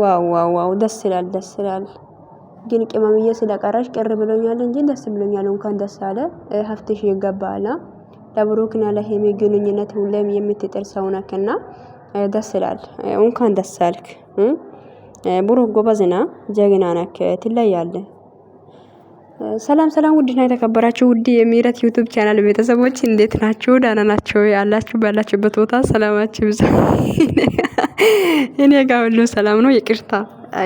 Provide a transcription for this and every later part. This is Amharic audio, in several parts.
ዋው ዋው ዋው ደስ ይላል ደስ ይላል። ግን ቅመምዬ ስለቀረሽ ቅር ብሎኛል እንጂ ደስ ብሎኛል። እንኳን ደስ አለ ሀፍትሽ ይገባል። ለብሩክና ለሄሚ ግንኙነት ሁሌም የምትጥር ሰው ነክና ደስ ይላል። እንኳን ደስ አልክ። ብሩክ ጎበዝና ጀግና ነክ ትለያለህ። ሰላም ሰላም፣ ውድና የተከበራችሁ ውድ የሚረት ዩቲዩብ ቻናል ቤተሰቦች እንዴት ናችሁ? ደህና ናችሁ? ያላችሁ ባላችሁበት ቦታ ሰላማችሁ ይብዛ። እኔ ጋር ሁሉ ሰላም ነው። ይቅርታ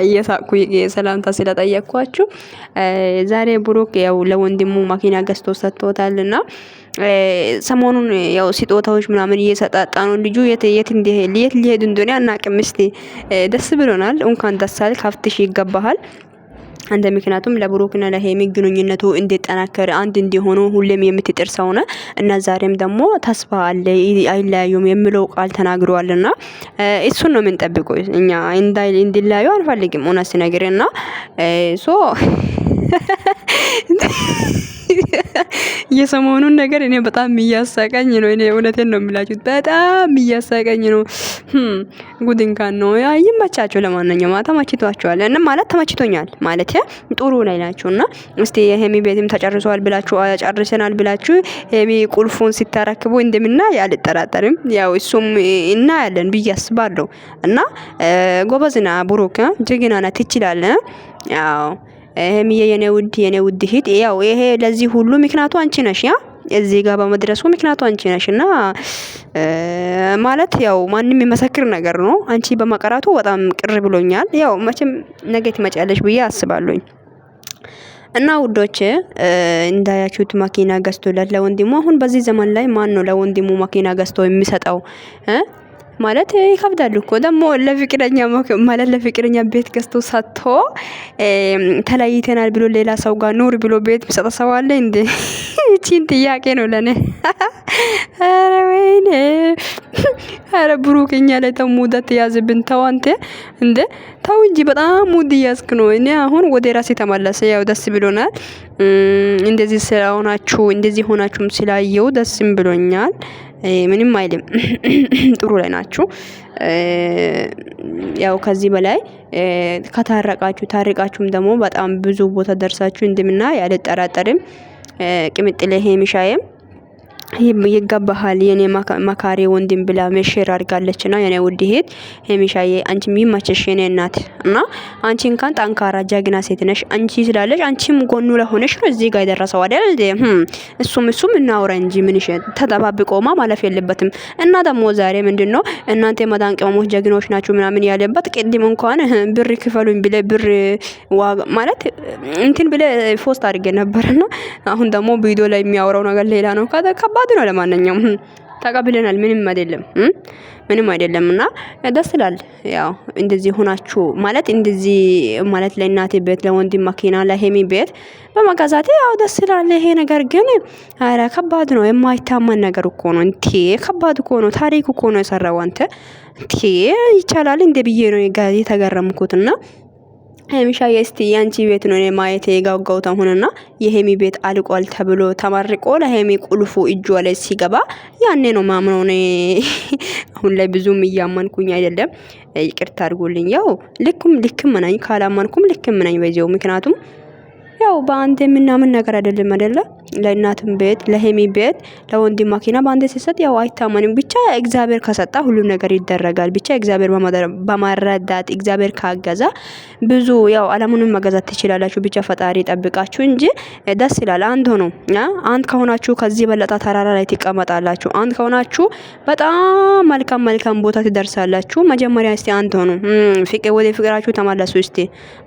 እየሳቁ ሰላምታ ስለጠየቅኳችሁ። ዛሬ ብሩክ ያው ለወንድሙ መኪና ገዝቶ ሰጥቶታልና ሰሞኑን ያው ስጦታዎች ምናምን እየሰጣጣ ነው። ልጁ የት ሊሄድ እንደሆነ አናውቅም። እስቲ ደስ ብሎናል። እንኳን ደስ አለህ፣ ሀብትሽ ይገባሃል። አንተ ምክንያቱም ለብሩክና ለሄሚ ግንኙነቱ እንዲጠናከር አንድ እንዲሆኑ ሁሌም የምትጥር ሰው ነህ እና ዛሬም ደግሞ ተስፋ አለ አይለያዩም የሚለው ቃል ተናግሯልና እሱን ነው የምንጠብቀው። እኛ እንዲለያዩ አንፈልግም እውነት ነገርና ሶ የሰሞኑን ነገር እኔ በጣም እያሳቀኝ ነው። እኔ እውነቴን ነው የምላችሁ፣ በጣም እያሳቀኝ ነው። ጉድንካን ነው ይመቻችሁ። ለማንኛውም ተመችቷችኋል እና ማለት ተመችቶኛል ማለት ጥሩ ላይ ናችሁና እስቲ የሄሚ ቤትም ተጨርሷል ብላችሁ ጨርሰናል ብላችሁ ሄሚ ቁልፉን ሲታረክቡ እንደምናይ አልጠራጠርም። ያው እሱም እና ያለን ብዬ አስባለሁ እና ጎበዝና ብሩክ ጀግና ነህ፣ ትችላለህ። ያው ሄሚዬ የኔ ውድ ሂድ። ያው ይሄ ለዚህ ሁሉ ምክንያቱ አንቺ ነሽ። ያ እዚህ ጋር በመድረሱ ምክንያቱ አንቺ ነሽና ማለት ያው ማንም የሚመሰክር ነገር ነው። አንቺ በመቀራቱ በጣም ቅር ብሎኛል። ያው መቼም ነገ ትመጫለሽ ብዬ አስባለሁኝ። እና ውዶቼ እንዳያችሁት መኪና ገዝቶለት ለወንድሙ። አሁን በዚህ ዘመን ላይ ማን ነው ለወንድሙ መኪና ገዝቶ የሚሰጠው? ማለት ይከብዳል እኮ ደግሞ ለፍቅረኛ ማለት ለፍቅረኛ ቤት ገዝቶ ሰጥቶ ተለያይተናል ብሎ ሌላ ሰው ጋር ኑር ብሎ ቤት የሚሰጥ ሰው አለ እንዴ? እቺን ጥያቄ ነው ለኔ። አረ ወይኔ፣ አረ ብሩክ እኛ ላይ ተሙዳት ያዝብን። ተው አንተ እንዴ ተው እንጂ በጣም ሙድ ያዝክ ነው። እኔ አሁን ወደ ራሴ ተመለሰ። ያው ደስ ብሎናል። እንደዚህ ስለሆናችሁ እንደዚህ ሆናችሁም ስላየው ደስም ብሎኛል። ምንም አይልም። ጥሩ ላይ ናችሁ። ያው ከዚህ በላይ ታርቃችሁም ደግሞ በጣም ብዙ ቦታ ደርሳችሁ እንደምና አልጠራጠርም። ቅምጥሌ ሄሚሻዬም ይገባሃል የኔ መካሪ ወንድም ብላ መሽር አድርጋለችና የኔ ውድ እህት ሄሚሻዬ አንቺ የሚመችሽ የኔ እናት እና አንቺ እንኳን ጠንካራ ጀግና ሴት ነሽ። አንቺ ስላለሽ አንቺም ጎኑ ለሆነሽ ነው እዚህ ጋር የደረሰው አይደል? እሱም እናውራ እንጂ ምን እሺ ተጠባብቆማ ማለፍ የለበትም። እና ደግሞ ዛሬ ምንድነው እናንተ መዳን ቅመሞች ጀግኖች ናችሁ ምናምን ያለበት ቅድም እንኳን ብር ክፈሉኝ ብለ ብር ማለት እንትን ብለ ፖስት አድርጌ ነበርና አሁን ደግሞ ቪዲዮ ላይ የሚያወራው ነገር ሌላ ነው። ከባድ ነው። ለማንኛውም ተቀብለናል። ምንም አይደለምና ደስ ይላል። ያው እንደዚህ ሆናችሁ ማለት እንደዚህ ማለት ለእናቴ ቤት ለወንድም መኪና ለሄሚ ቤት በመጋዛቴ ያው ደስ ይላል። ይሄ ነገር ግን አረ ከባድ ነው። የማይታመን ነገር እኮ ነው። ከባድ እኮ ነው። ታሪክ እኮ ነው የሰራው። አንተ ይቻላል እንደ ብዬ ነው የተገረምኩትና ሄሚሻዬ እስቲ ያንቺ ቤት ነው ማየት የጋጋውት አሁንና የሄሚ ቤት አልቋል ተብሎ ተማርቆ ለሄሚ ቁልፉ እጇ ላይ ሲገባ ያኔ ነው ማምነው ነው። አሁን ላይ ብዙም እያመንኩኝ አይደለም። ይቅርታ አድርጉልኝ። ያው ልክም ነኝ፣ ካላመንኩም ልክም ነኝ በዚያው። ምክንያቱም ያው በአንተ ምናምን ነገር አይደለም ለእናትም ቤት ለሄሚ ቤት ለወንድም መኪና በአንተ ሲሰጥ ያው አይታመንም። ብቻ እግዚአብሔር ከሰጣ ሁሉም ነገር ይደረጋል። ብቻ እግዚአብሔር በማረዳት እግዚአብሔር ካገዛ ብዙ ያው ዓለሙንም መገዛት ትችላላችሁ። ብቻ ፈጣሪ ጠብቃችሁ እንጂ ደስ ይላል። አንድ ሆኖ አንድ ከሆናችሁ ከዚህ በለጣ ተራራ ላይ ትቀመጣላችሁ። አንድ ከሆናችሁ በጣም መልካም ቦታ ትደርሳላችሁ። መጀመሪያ እስቲ አንድ ሆኖ ወደ ፍቅራችሁ ተመለሱ እስቲ።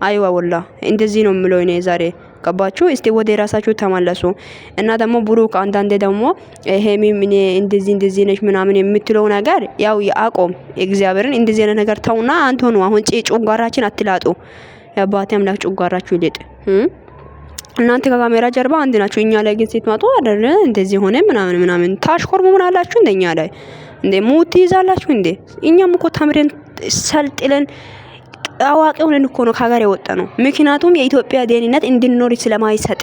አይዋ ወላ እንደዚህ ነው የምለው እኔ ዛሬ ገባችሁ? እስቲ ወደ ራሳችሁ ተመለሱ። እና ደግሞ ብሩክ አንዳንዴ ደግሞ ሄሚ ምን እንደዚህ ነሽ ምናምን የምትለው ነገር ያው ያቆም። እግዚአብሔርን እንደዚህ አይነት ነገር ተውና አንተ ሆኖ አሁን ጭጓራችን አትላጡ። ያባቴ አምላክ ጭጓራችሁ ይልጥ። እናንተ ከካሜራ ጀርባ አንድ ናችሁ። እኛ ላይ ግን ስትመጡ አይደል እንደዚህ ሆነ ምናምን ታሽኮርሙ ምን አላችሁ? እንደኛ ላይ እንደ ሙት ይዛላችሁ እንዴ? እኛም እኮ ተምረን ሰልጥለን አዋቂ ሆነን እኮ ነው ከሀገር የወጣ ነው። ምክንያቱም የኢትዮጵያ ደህንነት እንድንኖር ስለማይሰጥ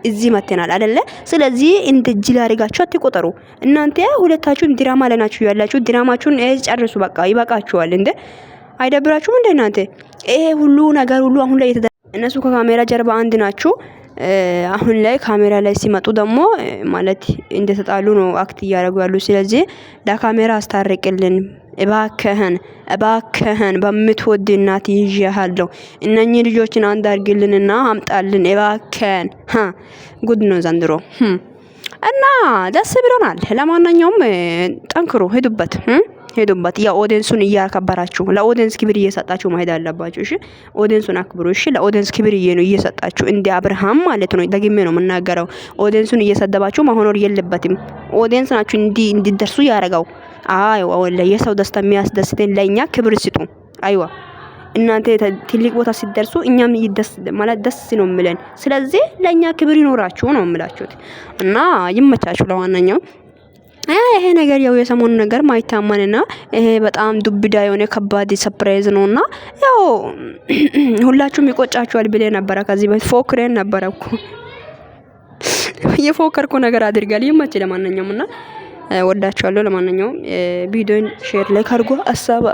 እዚህ መተናል አይደለ? ስለዚህ እንደ ጅል አድርጋችሁ አትቆጠሩ። እናንተ ሁለታችሁም ድራማ ላይ ናችሁ ያላችሁ። ድራማችሁን ጨርሱ። በቃ ይበቃችኋል እንዴ! አይደብራችሁም እንዴ እናንተ? ይሄ ሁሉ ነገር ሁሉ አሁን ላይ እነሱ ከካሜራ ጀርባ አንድ ናቸው። አሁን ላይ ካሜራ ላይ ሲመጡ ደግሞ ማለት እንደተጣሉ ነው አክት እያደረጉ ያሉ። ስለዚህ ለካሜራ አስታርቅልን እባክህን፣ እባክህን በምትወድ እናት ይዤሃለሁ። እነኚህ ልጆችን አንድ አድርግልንና አምጣልን እባክህን። ጉድ ነው ዘንድሮ እና ደስ ብሎናል። ለማንኛውም ጠንክሩ፣ ሄዱበት ሄዱበት። ያ ኦዲየንሱን እያከበራችሁ ለኦዲየንስ ክብር እየሰጣችሁ መሄድ አለባችሁ። እሺ ኦዲየንሱን አክብሩ። እሺ ለኦዲየንስ ክብር ነው እየሰጣችሁ እንደ አብርሃም ማለት ነው። ደግሜ ነው የምናገረው። ኦዲየንሱን እየሰደባችሁ መሆኖር የለበትም። ኦዲየንስ ናችሁ እንዲደርሱ ያረጋው። አይዋ ወለ የሰው ደስታ የሚያስደስተን ለኛ ክብር ስጡ። አይዋ እናንተ ትልቅ ቦታ ሲደርሱ እኛም ይደስ ማለት ደስ ነው የሚለን። ስለዚህ ለኛ ክብር ይኖራችሁ ነው የምላችሁት እና ይመቻችሁ። ለዋናኛው ይሄ ነገር ያው የሰሞኑ ነገር ማይታመንና ይሄ በጣም ዱብዳ የሆነ ከባድ ሰርፕራይዝ ነውና ያው ሁላችሁም ይቆጫችኋል ብለ ነበር። ከዚህ በፊት ፎክሬን ነበር እኮ የፎከርኩ ነገር አድርጋል። ይመች። ለማንኛውም እና ወዳችኋለሁ። ለማንኛውም ቪዲዮን ሼር ላይክ አድርጉ። አሳባ